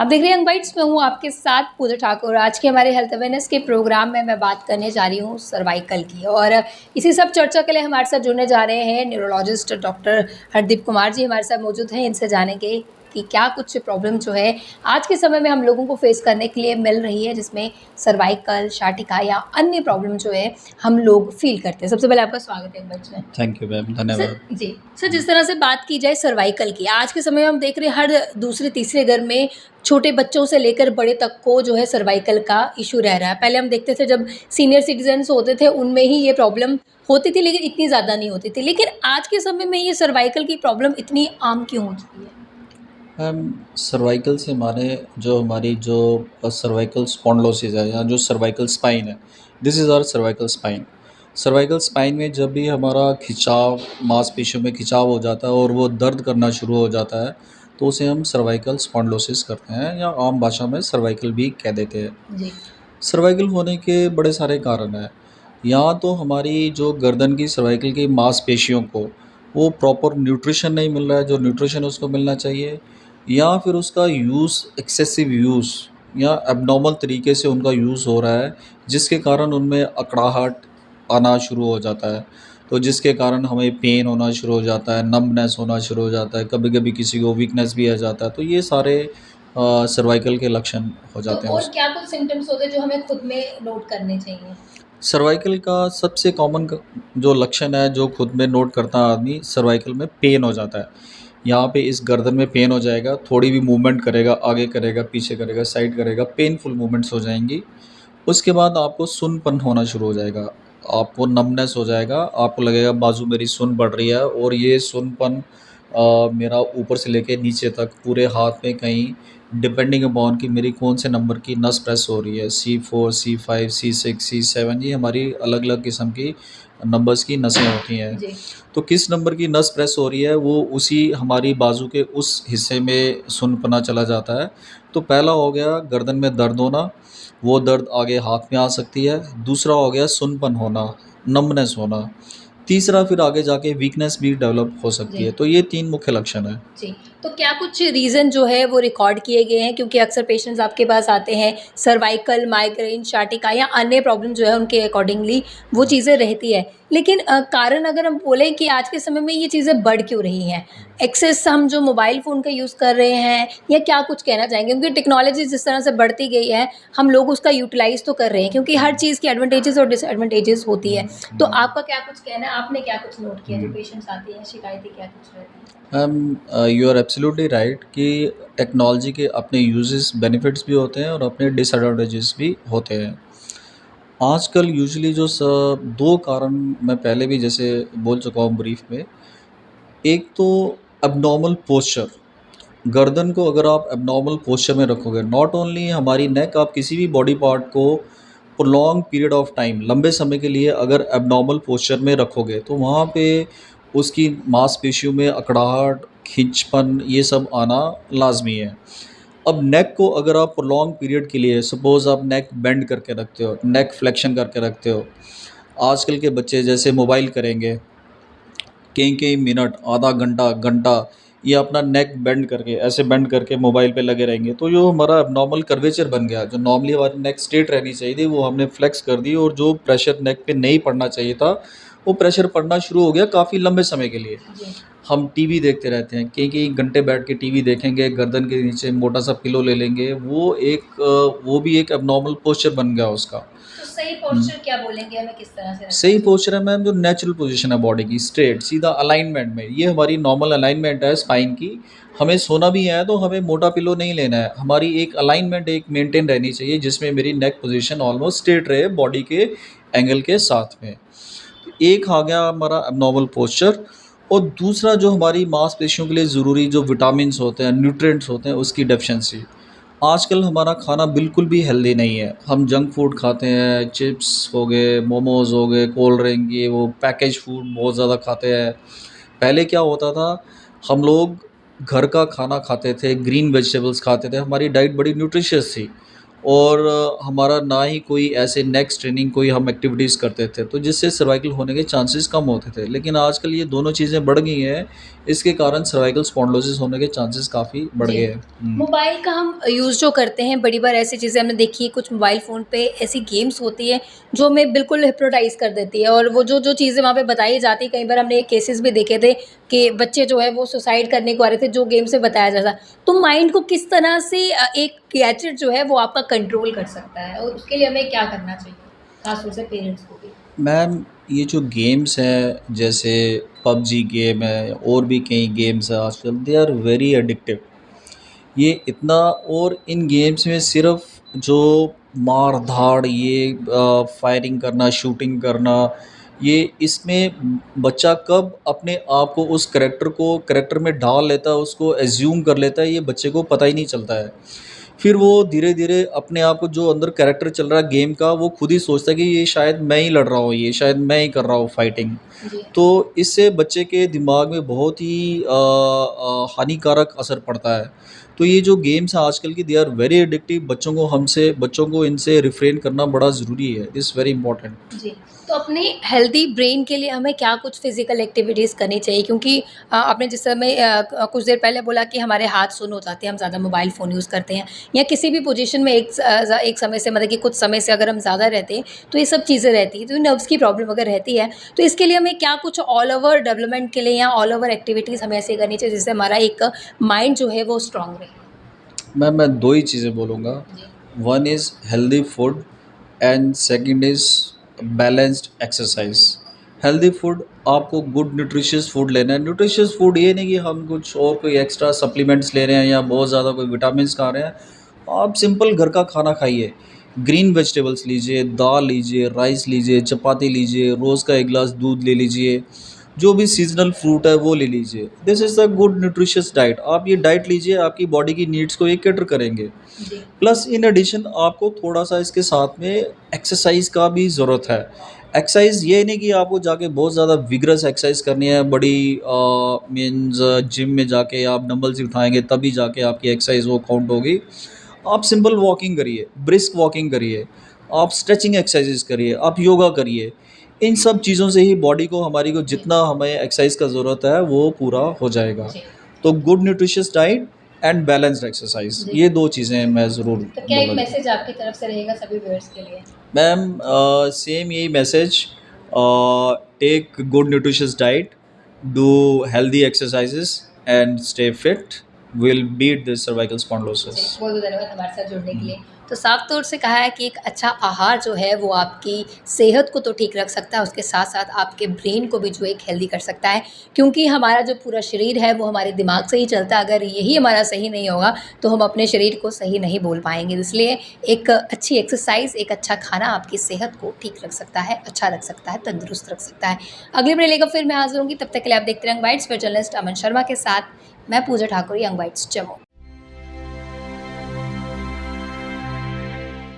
आप देख रहे हैं यंग बाइट्स में हूँ आपके साथ पूजा ठाकुर। आज के हमारे हेल्थ अवेयरनेस के प्रोग्राम में मैं बात करने जा रही हूँ सर्वाइकल की, और इसी सब चर्चा के लिए हमारे साथ जुड़ने जा रहे हैं न्यूरोलॉजिस्ट डॉक्टर हरदीप कुमार जी हमारे साथ मौजूद हैं। इनसे जानेंगे कि क्या कुछ प्रॉब्लम जो है आज के समय में हम लोगों को फेस करने के लिए मिल रही है, जिसमें सर्वाइकल, शाटिका या अन्य प्रॉब्लम जो है हम लोग फील करते हैं। सबसे पहले आपका स्वागत है बच्चे में। थैंक यू मैम, सर धन्यवाद। जी, सर जिस तरह से बात की जाए सर्वाइकल की, आज के समय में हम देख रहे हैं हर दूसरे तीसरे घर में छोटे बच्चों से लेकर बड़े तक को जो है सर्वाइकल का इशू रह रहा है। पहले हम देखते थे जब सीनियर सिटीजन्स होते थे उनमें ही ये प्रॉब्लम होती थी, लेकिन इतनी ज़्यादा नहीं होती थी। लेकिन आज के समय में ये सर्वाइकल की प्रॉब्लम इतनी आम क्यों हो चुकी है? मैम, सर्वाइकल से माने जो हमारी जो सर्वाइकल स्पॉन्डिलोसिस है या जो सर्वाइकल स्पाइन है, this is our cervical spine. Cervical spine में जब भी हमारा खिंचाव, मांसपेशियों में खिंचाव हो जाता है और वो दर्द करना शुरू हो जाता है, तो उसे हम सर्वाइकल स्पॉन्डिलोसिस करते हैं या आम भाषा में सर्वाइकल भी कह देते हैं। जी। सर्वाइकल होने के बड़े सारे कारण हैं। या तो हमारी जो गर्दन की सर्वाइकल की मांसपेशियों को वो प्रॉपर न्यूट्रिशन नहीं मिल रहा है, जो न्यूट्रिशन उसको मिलना चाहिए, या फिर उसका यूज़, एक्सेसिव यूज़ या एब्नॉर्मल तरीके से उनका यूज़ हो रहा है, जिसके कारण उनमें अकड़ाहट आना शुरू हो जाता है। तो जिसके कारण हमें पेन होना शुरू हो जाता है, नंबनेस होना शुरू हो जाता है, कभी-कभी किसी को वीकनेस भी आ जाता है। तो ये सारे सर्वाइकल के लक्षण हो तो जाते हैं और उस क्या कुछ सिम्पटम्स होते हैं जो हमें खुद में नोट करने चाहिए? सर्वाइकल का सबसे कॉमन जो लक्षण है, जो खुद में नोट करता है आदमी, सर्वाइकल में पेन हो जाता है। यहाँ पे इस गर्दन में पेन हो जाएगा, थोड़ी भी मूवमेंट करेगा, आगे करेगा, पीछे करेगा, साइड करेगा, पेनफुल मूवमेंट्स हो जाएंगी। उसके बाद आपको सुन्नपन होना शुरू हो जाएगा, आपको नमनेस हो जाएगा, आपको लगेगा बाजू मेरी सुन्न बढ़ रही है, और ये सुन्नपन मेरा ऊपर से लेके नीचे तक पूरे हाथ में कहीं डिपेंडिंग अपॉन कि मेरी कौन से नंबर की नस प्रेस हो रही है, C4, C5, C6, C7, ये हमारी अलग अलग किस्म की नंबर्स की नसें होती हैं। जी। तो किस नंबर की नस प्रेस हो रही है वो उसी हमारी बाजू के उस हिस्से में सुन्नपना चला जाता है। तो पहला हो गया गर्दन में दर्द होना, वो दर्द आगे हाथ में आ सकती है। दूसरा हो गया सुन्नपन होना, नंबनेस होना। तीसरा फिर आगे जाके वीकनेस भी डेवलप हो सकती जी। है। तो ये 3 मुख्य लक्षण हैं। जी, तो क्या कुछ रीज़न जो है वो रिकॉर्ड किए गए हैं? क्योंकि अक्सर पेशेंट्स आपके पास आते हैं, सर्वाइकल, माइग्रेन, शाटिका या अन्य प्रॉब्लम जो है उनके अकॉर्डिंगली वो चीज़ें रहती है। लेकिन कारण अगर हम बोलें कि आज के समय में ये चीज़ें बढ़ क्यों रही हैं? एक्सेस हम जो मोबाइल फ़ोन का यूज़ कर रहे हैं, या क्या कुछ कहना चाहेंगे? क्योंकि टेक्नोलॉजी जिस तरह से बढ़ती गई है, हम लोग उसका यूटिलाइज़ तो कर रहे हैं, क्योंकि हर चीज़ की एडवांटेजेस और डिसएडवांटेजेस होती है। तो आपका क्या कुछ कहना है? आपने क्या कुछ नोट किया? जो पेशेंट्स आती हैं, शिकायतें क्या कुछ रहती हैं? यू आर एब्सोल्युटली राइट कि टेक्नोलॉजी के अपने यूजेस, बेनिफिट्स भी होते हैं और अपने डिसएडवांटेजेस भी होते हैं। आजकल यूजुअली जो 2 कारण मैं पहले भी जैसे बोल चुका हूँ ब्रीफ में। एक तो एब्नॉर्मल पोस्चर, गर्दन को अगर आप एब्नॉर्मल पोस्चर में रखोगे, नॉट ओनली हमारी नेक, आप किसी भी बॉडी पार्ट को प्रोलॉन्ग पीरियड ऑफ टाइम, लंबे समय के लिए अगर एब्नॉर्मल पोस्चर में रखोगे, तो वहाँ पे उसकी मांसपेशियों में अकड़ाहट, खिंचपन, ये सब आना लाजमी है। अब नेक को अगर आप प्रोलॉन्ग पीरियड के लिए, सपोज़ आप नेक बेंड करके रखते हो, नेक फ्लेक्शन करके रखते हो, आजकल के बच्चे जैसे मोबाइल करेंगे, कई-कई मिनट, आधा घंटा, घंटा, ये अपना नेक बेंड करके, ऐसे बेंड करके मोबाइल पे लगे रहेंगे, तो जो हमारा एब्नॉर्मल कर्वेचर बन गया, जो नॉर्मली हमारी नेक स्ट्रेट रहनी चाहिए थी, वो हमने फ्लेक्स कर दी, और जो प्रेशर नेक पे नहीं पड़ना चाहिए था, वो प्रेशर पड़ना शुरू हो गया काफ़ी लंबे समय के लिए। जी। हम टीवी देखते रहते हैं, कई-कई घंटे बैठ के टीवी देखेंगे, गर्दन के नीचे मोटा-सा पिलो ले लेंगे, वो भी एक एब्नॉर्मल पोस्चर बन गया उसका। तो सही हुँ। पोस्चर क्या बोलेंगे, हमें किस तरह से रखना सही चाहिए? पोस्चर है मैम, जो नेचुरल पोजीशन है बॉडी की, स्ट्रेट सीधा अलाइनमेंट में, ये हमारी नॉर्मल अलाइनमेंट है स्पाइन की। हमें सोना भी है तो हमें मोटा पिलो नहीं लेना है, हमारी एक अलाइनमेंट एक मेंटेन रहनी चाहिए, जिसमें मेरी नेक पोजीशन ऑलमोस्ट स्ट्रेट रहे बॉडी के एंगल के साथ में। तो एक आ गया हमारा एबनॉर्मल पोस्चर, और दूसरा जो हमारी मांसपेशियों के लिए ज़रूरी जो विटामिन्स होते हैं, न्यूट्रिएंट्स होते हैं, उसकी डेफिशिएंसी। आजकल हमारा खाना बिल्कुल भी हेल्दी नहीं है, हम जंक फूड खाते हैं, चिप्स हो गए, मोमोज़ हो गए, कोल्ड ड्रिंक, ये वो पैकेज फूड बहुत ज़्यादा खाते हैं। पहले क्या होता था, हम लोग घर का खाना खाते थे, ग्रीन वेजिटेबल्स खाते थे, हमारी डाइट बड़ी न्यूट्रिशियस थी। और हमारा ना ही कोई ऐसे नेक्स्ट ट्रेनिंग कोई हम एक्टिविटीज़ करते थे, तो जिससे सर्वाइकल होने के चांसेस कम होते थे। लेकिन आजकल ये दोनों चीज़ें बढ़ गई हैं, इसके कारण सर्वाइकल स्पॉन्डिलोसिस होने के चांसेस काफ़ी बढ़ जी। गए हैं। मोबाइल का हम यूज़ जो करते हैं, बड़ी बार ऐसी चीज़ें हमने देखी है, कुछ मोबाइल फ़ोन पे ऐसी गेम्स होती हैं, जो हमें बिल्कुल हिप्नोटाइज़ कर देती है और वो जो चीज़ें वहाँ पे बताई जाती हैं, कई बार हमने केसेस भी देखे थे कि बच्चे जो है वो सुसाइड करने को आ रहे थे, जो गेम से बताया जाता। तो माइंड को किस तरह से एक गैजेट जो है वो आपका कंट्रोल कर सकता है और उसके लिए हमें क्या करना चाहिए? ख़ास तौर से पेरेंट्स को भी? मैम, ये जो गेम्स हैं, जैसे पबजी गेम है और भी कई गेम्स हैं आजकल, दे आर वेरी एडिक्टिव। ये इतना, और इन गेम्स में सिर्फ जो मार धाड़, ये फायरिंग करना, शूटिंग करना, ये इसमें बच्चा कब अपने आप को उस करेक्टर में ढाल लेता है, उसको एज्यूम कर लेता है, ये बच्चे को पता ही नहीं चलता है। फिर वो धीरे धीरे अपने आप को, जो अंदर कैरेक्टर चल रहा है गेम का, वो खुद ही सोचता है कि ये शायद मैं ही लड़ रहा हूँ, ये शायद मैं ही कर रहा हूँ फाइटिंग। जी। तो इससे बच्चे के दिमाग में बहुत ही हानिकारक असर पड़ता है। तो ये जो गेम्स हैं आजकल की, दे आर वेरी एडिक्टिव। बच्चों को इनसे रिफ्रेन करना बड़ा ज़रूरी है, दिस वेरी इंपॉर्टेंट। जी, तो अपने हेल्दी ब्रेन के लिए हमें क्या कुछ फ़िज़िकल एक्टिविटीज़ करनी चाहिए? क्योंकि आपने जिस समय कुछ देर पहले बोला कि हमारे हाथ सुन्न हो जाते हैं, हम ज़्यादा मोबाइल फ़ोन यूज़ करते हैं या किसी भी पोज़ीशन में एक समय से, मतलब कि कुछ समय से अगर हम ज़्यादा रहते हैं, तो ये सब चीज़ें रहती हैं। तो नर्व्स की प्रॉब्लम अगर रहती है, तो इसके लिए हमें क्या कुछ ऑल ओवर डेवलपमेंट के लिए या ऑल ओवर एक्टिविटीज़ हमें ऐसी करनी चाहिए जिससे हमारा एक माइंड जो है वो स्ट्रॉन्ग रहे? मैं 2 ही चीज़ें बोलूँगा। जी, one is healthy food and second is balanced exercise. Healthy food, आपको गुड न्यूट्रिशियस फूड लेना है। न्यूट्रिशियस फूड ये नहीं कि हम कुछ और कोई एक्स्ट्रा सप्लीमेंट्स ले रहे हैं या बहुत ज़्यादा कोई विटामिन्स खा रहे हैं। आप सिंपल घर का खाना खाइए। ग्रीन वेजिटेबल्स लीजिए, दाल लीजिए, राइस लीजिए, चपाती लीजिए, रोज़ का 1 ग्लास दूध ले लीजिए। जो भी सीज़नल फ्रूट है वो ले लीजिए। This is a good nutritious diet. आप ये डाइट लीजिए, आपकी बॉडी की नीड्स को ये कैटर करेंगे। जी, प्लस इन एडिशन आपको थोड़ा-सा इसके साथ में एक्सरसाइज़ का भी ज़रूरत है। एक्सरसाइज़ ये नहीं कि आपको जाके बहुत ज़्यादा विगरस एक्सरसाइज़ करनी है, बड़ी मीन्स जिम में जाके आप डंबल्स ही उठाएँगे तभी जाके आपकी एक्सरसाइज़ वो काउंट होगी। आप सिंपल वॉकिंग करिए, ब्रिस्क वॉकिंग करिए, आप स्ट्रेचिंग एक्सरसाइज़ेज़ करिए, आप योगा करिए। इन सब चीज़ों से ही बॉडी को, हमारी को जी, जितना हमें एक्सरसाइज़ का ज़रूरत है वो पूरा हो जाएगा। जी, तो good nutritious diet and balanced exercise, जी। ये 2 चीज़ें मैं ज़रूर तो क्या एक बोलूँगा। मैसेज आपकी तरफ से रहेगा सभी व्यूअर्स के लिए? मैम, सेम यही message, take good nutritious diet, do healthy exercises and stay fit, will beat this cervical जी, स्पॉन्डिलोसिस। बहुत-बहुत धन्यवाद हमारे साथ जुड़ने के हुँ। लिए। तो साफ तौर से कहा है कि एक अच्छा आहार जो है वो आपकी सेहत को तो ठीक रख सकता है, उसके साथ-साथ आपके ब्रेन को भी जो एक हेल्दी कर सकता है। क्योंकि हमारा जो पूरा शरीर है वो हमारे दिमाग से ही चलता है, अगर यही हमारा सही नहीं होगा तो हम अपने शरीर को सही नहीं बोल पाएँगे। इसलिए एक अच्छी एक्सरसाइज़, एक अच्छा खाना आपकी सेहत को ठीक रख सकता है, अच्छा रख सकता है, तंदुरुस्त रख सकता है। अगली वीडियो लेकर फिर मैं हाज़िर होंगी, तब तक के लिए आप देखते रहें यंग बाइट्स, फिर जर्नलिस्ट अमन शर्मा के साथ मैं पूजा ठाकुर, यंग बाइट्स जम्मू।